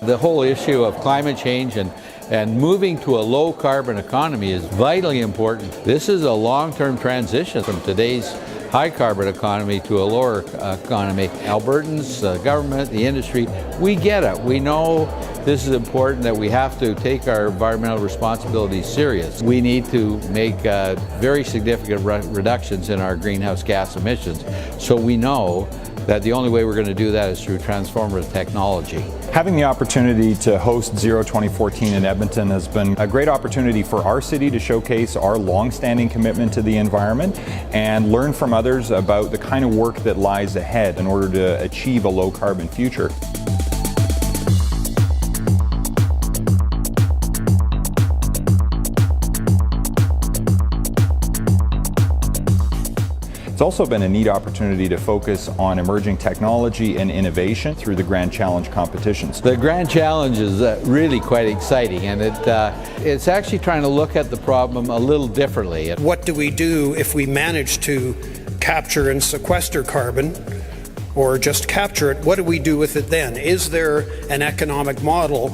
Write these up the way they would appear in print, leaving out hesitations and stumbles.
The whole issue of climate change and moving to a low carbon economy is vitally important. This is a long-term transition from today's high carbon economy to a lower economy. Albertans, the government, the industry, we get it. We know this is important, that we have to take our environmental responsibilities serious. We need to make very significant reductions in our greenhouse gas emissions. So we know that the only way we're going to do that is through transformative technology. Having the opportunity to host Zero 2014 in Edmonton has been a great opportunity for our city to showcase our long-standing commitment to the environment and learn from others about the kind of work that lies ahead in order to achieve a low-carbon future. It's also been a neat opportunity to focus on emerging technology and innovation through the Grand Challenge competitions. The Grand Challenge is really quite exciting, and it's actually trying to look at the problem a little differently. What do we do if we manage to capture and sequester carbon, or just capture it? What do we do with it then? Is there an economic model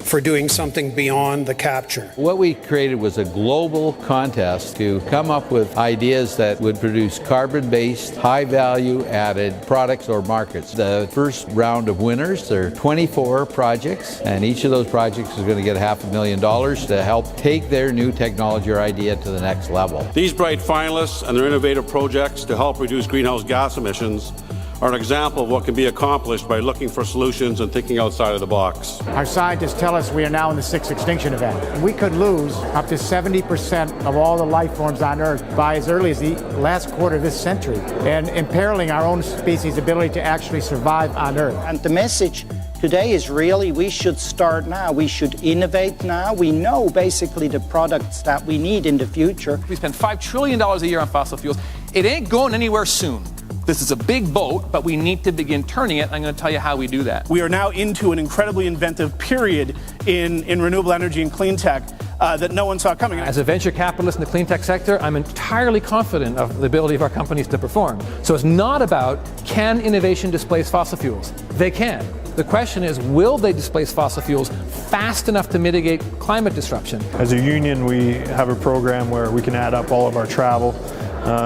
for doing something beyond the capture? What we created was a global contest to come up with ideas that would produce carbon-based, high-value-added products or markets. The first round of winners, there are 24 projects, and each of those projects is going to get $500,000 to help take their new technology or idea to the next level. These bright finalists and their innovative projects to help reduce greenhouse gas emissions are an example of what can be accomplished by looking for solutions and thinking outside of the box. Our scientists tell us we are now in the sixth extinction event. We could lose up to 70% of all the life forms on Earth by as early as the last quarter of this century, and imperiling our own species' ability to actually survive on Earth. And the message today is really we should start now. We should innovate now. We know basically the products that we need in the future. We spend $5 trillion a year on fossil fuels. It ain't going anywhere soon. This is a big boat, but we need to begin turning it. I'm going to tell you how we do that. We are now into an incredibly inventive period in renewable energy and clean tech that no one saw coming. As a venture capitalist in the clean tech sector, I'm entirely confident of the ability of our companies to perform. So it's not about, can innovation displace fossil fuels? They can. The question is, will they displace fossil fuels fast enough to mitigate climate disruption? As a union, we have a program where we can add up all of our travel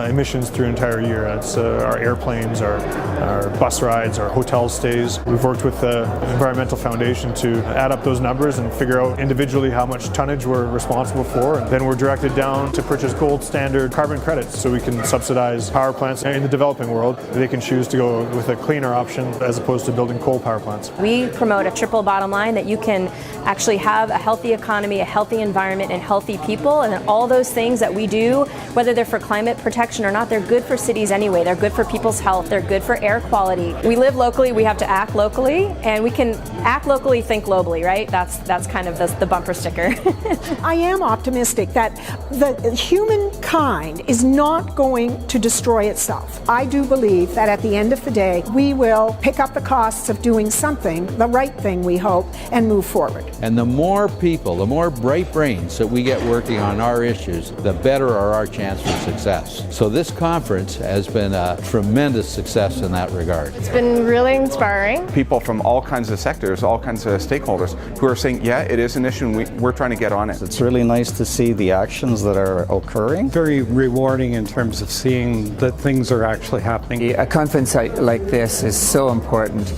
emissions through an entire year. That's our airplanes, our bus rides, our hotel stays. We've worked with the Environmental Foundation to add up those numbers and figure out individually how much tonnage we're responsible for. And then we're directed down to purchase gold standard carbon credits so we can subsidize power plants in the developing world. They can choose to go with a cleaner option as opposed to building coal power plants. We promote a triple bottom line, that you can actually have a healthy economy, a healthy environment, and healthy people, and then all those things that we do, whether they're for climate protection or not, they're good for cities anyway. They're good for people's health. They're good for air quality. We live locally, we have to act locally, and we can act locally, think globally, right? That's kind of the bumper sticker. I am optimistic that the humankind is not going to destroy itself. I do believe that at the end of the day, we will pick up the costs of doing something, the right thing, we hope, and move forward. And the more people, the more bright brains that we get working on our issues, the better are our chance for success. So this conference has been a tremendous success in that regard. It's been really inspiring. People from all kinds of sectors, all kinds of stakeholders who are saying, yeah, it is an issue and we're trying to get on it. It's really nice to see the actions that are occurring. Very rewarding in terms of seeing that things are actually happening. A conference like this is so important.